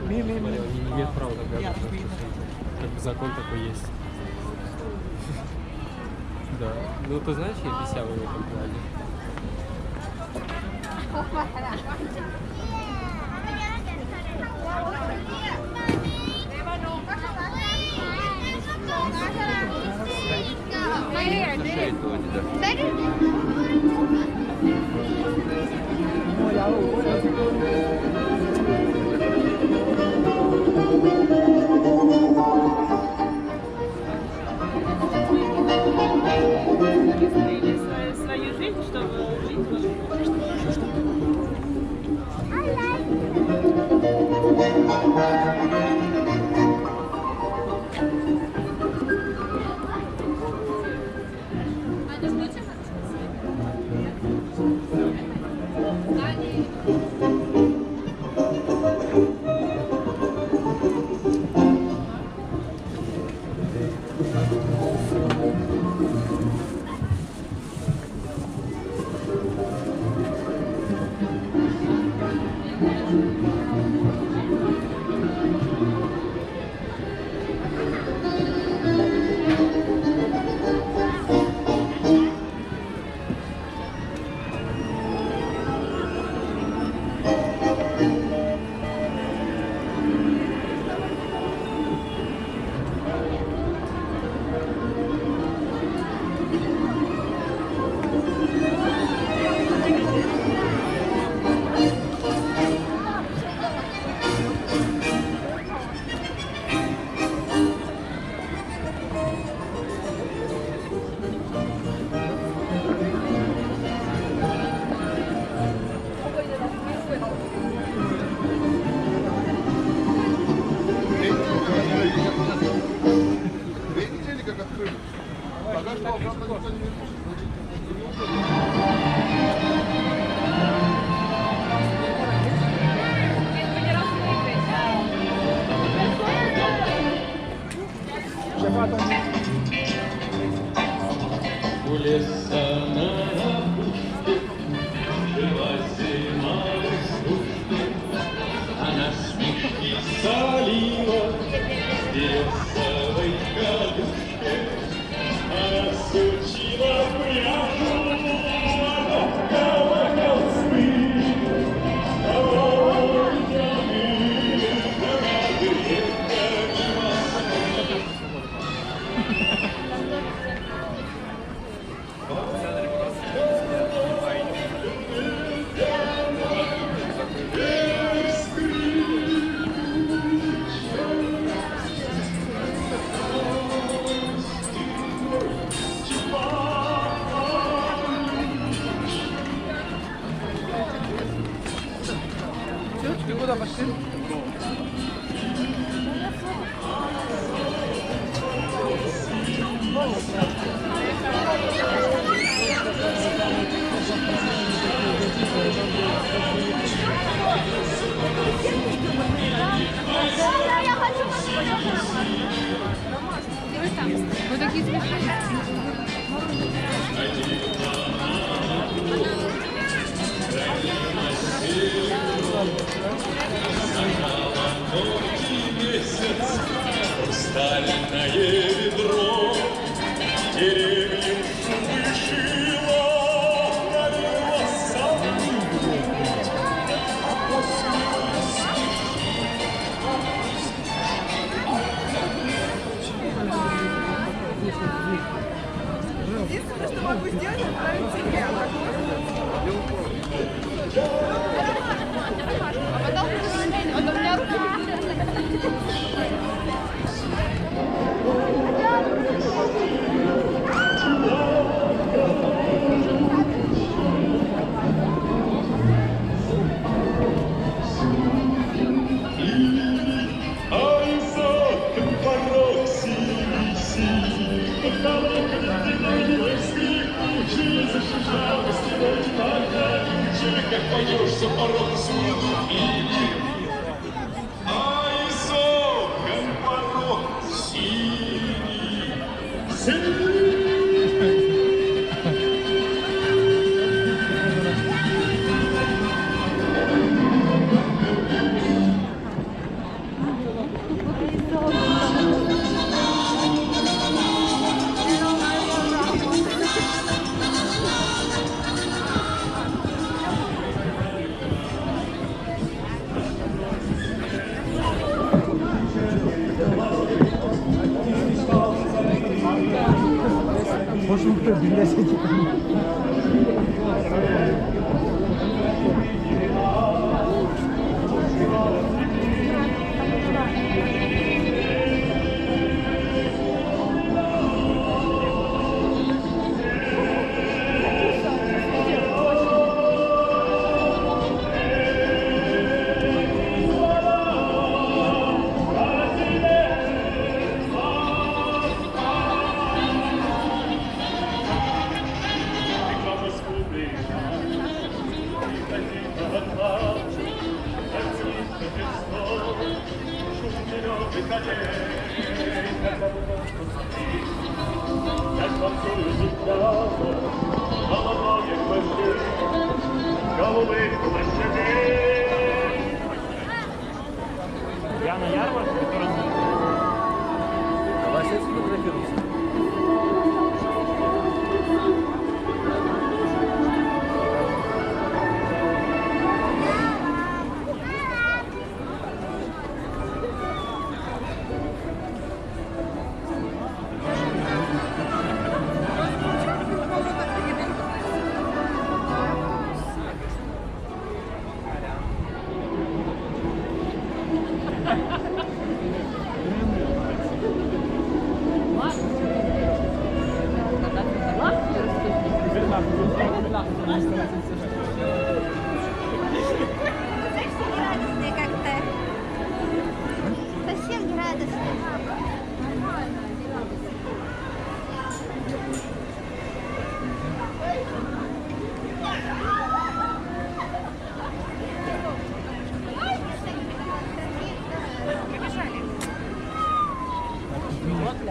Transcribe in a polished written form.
Не имеет права тогда, как бы закон такой есть. Да. Ну ты знаешь, я писявый в этом плане. Свою жизнь, чтобы жить. У леса на опушке жила зима веснушка, она смешки солила в березовой кадушке, она сучила пряжу, она ткала холсты, ткала льняные над реками Москвы. Девочки, куда пошли? Я хочу Вы такие смешные. Хрустальное ведро деревьев вышило, пролило сам. Единственное, что могу сделать, отправить тебе. Как поешься порог суеты, ай, сокон порог синий, Пошукай, блядь. Я на ярмарку, Давай сейчас фотографируйся. Совсем не радостные как-то. Совсем не радостные. А